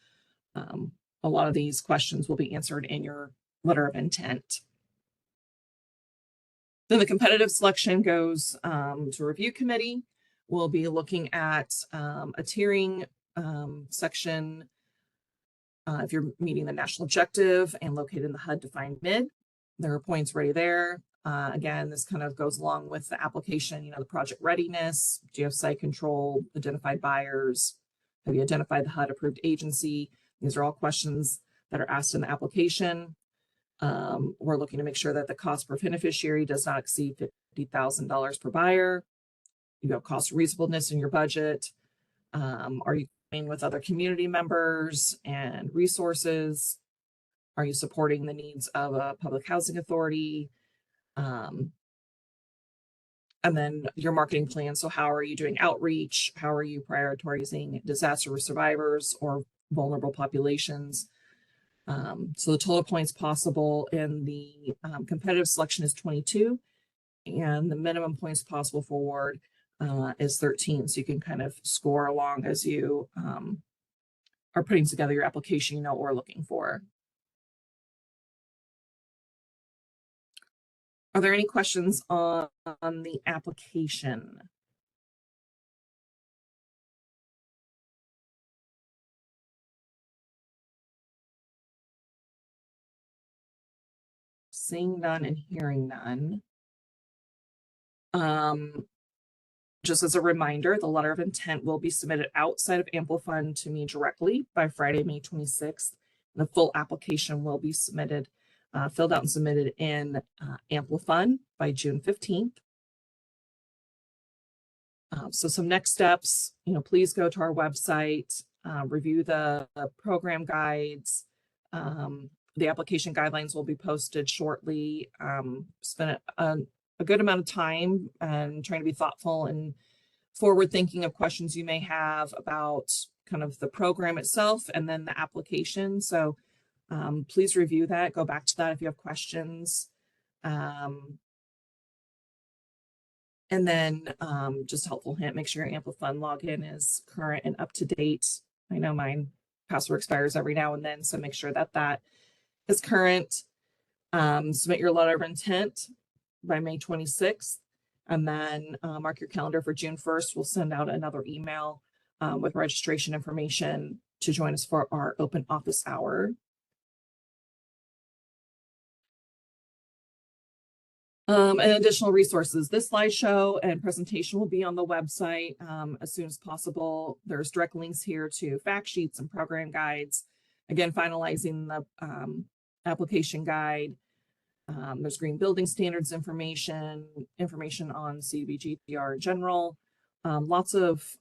A lot of these questions will be answered in your letter of intent. Then the competitive selection goes to review committee. We'll be looking at a tiering section. If you're meeting the national objective and located in the HUD defined mid, there are points ready there. Again, this kind of goes along with the application, you know, the project readiness, do you have site control, identified buyers, have you identified the HUD approved agency? These are all questions that are asked in the application. We're looking to make sure that the cost per beneficiary does not exceed $50,000 per buyer. You have cost reasonableness in your budget. Are you with other community members and resources? Are you supporting the needs of a public housing authority? And then your marketing plan. So how are you doing outreach? How are you prioritizing disaster survivors or vulnerable populations? So the total points possible in the competitive selection is 22, and the minimum points possible for award is 13. So you can kind of score along as you are putting together your application. You know what we're looking for. Are there any questions on the application? Seeing none and hearing none. Just as a reminder, the letter of intent will be submitted outside of Amplifund to me directly by Friday, May 26th. The full application will be submitted, filled out and submitted in Amplifund by June 15th. So some next steps, you know, please go to our website, review the program guides. The application guidelines will be posted shortly. Spend a good amount of time and trying to be thoughtful and forward thinking of questions you may have about kind of the program itself and then the application. So please review that, go back to that if you have questions. And then just a helpful hint, make sure your Amplifund login is current and up to date. I know mine password expires every now and then, so make sure that that is current. Submit your letter of intent by May 26th, and then mark your calendar for June 1st. We'll send out another email with registration information to join us for our open office hour. And additional resources. This slideshow and presentation will be on the website as soon as possible. There's direct links here to fact sheets and program guides. Again, finalizing the application guide. There's green building standards information on CDBG-DR in general. Lots of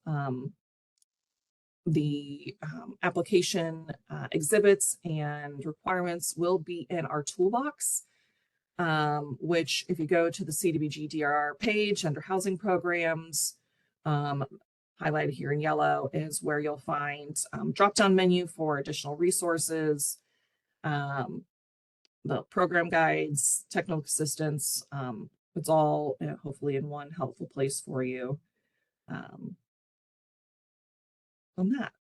the application exhibits and requirements will be in our toolbox. Which if you go to the CDBG-DR page under housing programs, highlighted here in yellow is where you'll find drop-down menu for additional resources, the program guides, technical assistance. It's all hopefully in one helpful place for you on that.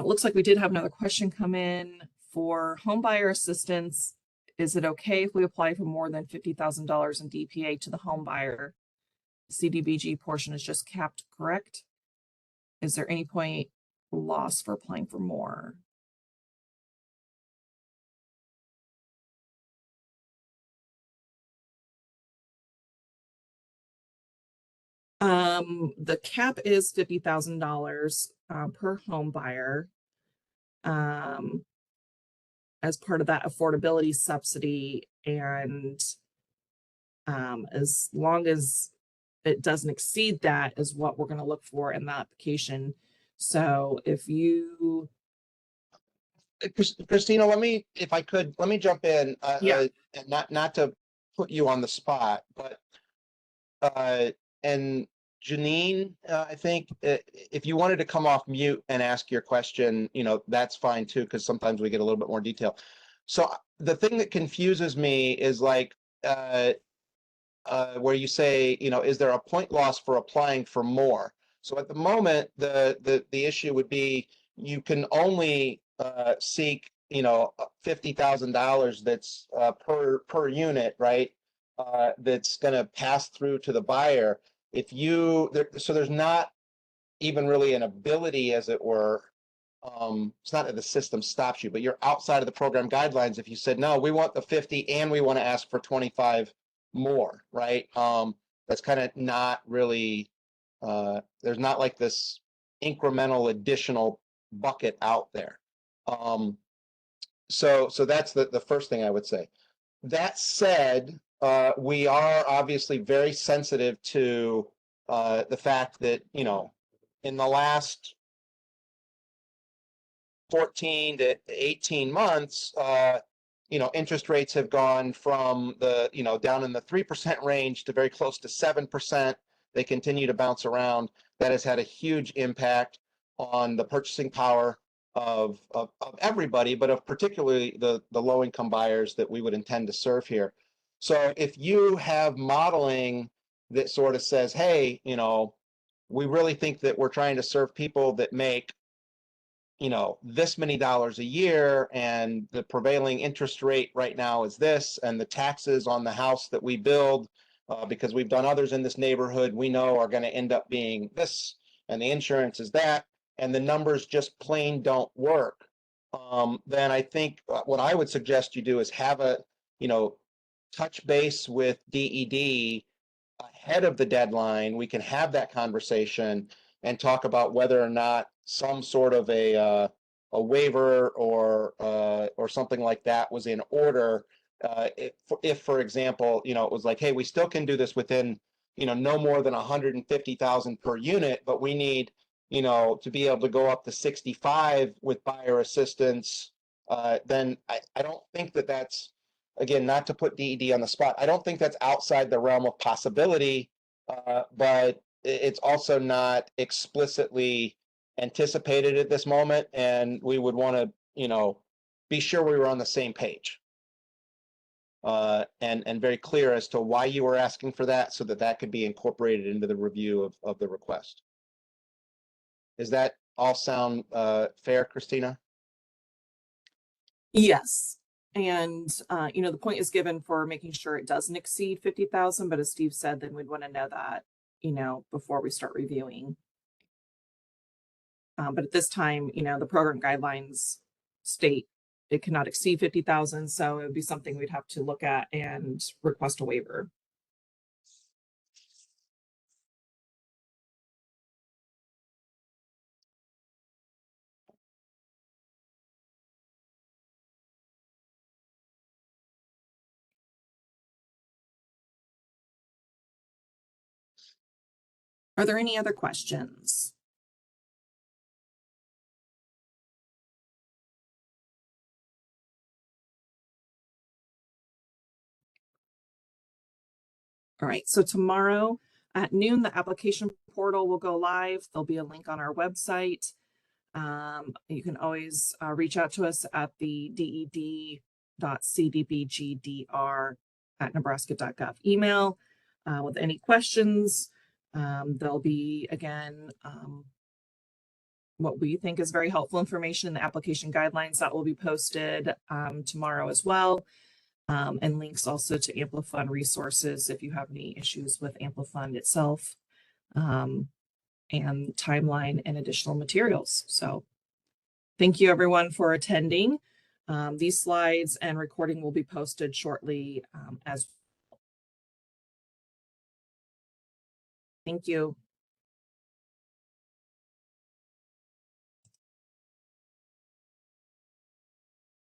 Looks like we did have another question come in for homebuyer assistance. Is it okay if we apply for more than $50,000 in DPA to the home buyer? CDBG portion is just capped, correct? Is there any point loss for applying for more? The cap is $50,000 per home buyer. As part of that affordability subsidy, and as long as it doesn't exceed that is what we're going to look for in the application. So if you Christina, if I could, let me jump in. Yeah. Not to put you on the spot, but and Janine, I think if you wanted to come off mute and ask your question, that's fine too, because sometimes we get a little bit more detail. So the thing that confuses me is like where you say, is there a point loss for applying for more? So at the moment, the issue would be you can only seek, $50,000 that's per unit, right? That's going to pass through to the buyer. So there's not even really an ability, as it were. It's not that the system stops you, but you're outside of the program guidelines if you said, no, we want the 50 and we want to ask for 25 more, right? That's kind of not really, there's not like this incremental additional bucket out there. So that's the first thing I would say. That said, we are obviously very sensitive to the fact that, in the last 14 to 18 months, interest rates have gone from down in the 3% range to very close to 7%. They continue to bounce around. That has had a huge impact on the purchasing power of everybody, but of particularly the low-income buyers that we would intend to serve here. So if you have modeling that sort of says, hey, we really think that we're trying to serve people that make this many dollars a year, and the prevailing interest rate right now is this, and the taxes on the house that we build, because we've done others in this neighborhood, we know are going to end up being this, and the insurance is that, and the numbers just plain don't work. Then I think what I would suggest you do is have a, touch base with DED ahead of the deadline. We can have that conversation and talk about whether or not some sort of a waiver or something like that was in order. If, for example, it was like, hey, we still can do this within, no more than 150,000 per unit, but we need, to be able to go up to 65 with buyer assistance. Then I don't think that that's, again, not to put DED on the spot, I don't think that's outside the realm of possibility, but it's also not explicitly anticipated at this moment, and we would want to, be sure we were on the same page, and very clear as to why you were asking for that, so that that could be incorporated into the review of the request. Does that all sound fair, Christina? Yes. And, the point is given for making sure it doesn't exceed 50,000, but as Steve said, then we'd want to know that, before we start reviewing. But at this time, the program guidelines state it cannot exceed 50,000. So it would be something we'd have to look at and request a waiver. Are there any other questions? All right, so tomorrow at noon, the application portal will go live. There'll be a link on our website. You can always reach out to us at the DED.cdbgdr@nebraska.gov email with any questions. There'll be, again, what we think is very helpful information in the application guidelines that will be posted tomorrow as well. And links also to Amplifund resources if you have any issues with Amplifund itself, and timeline and additional materials. So thank you everyone for attending. These slides and recording will be posted shortly as well. Thank you.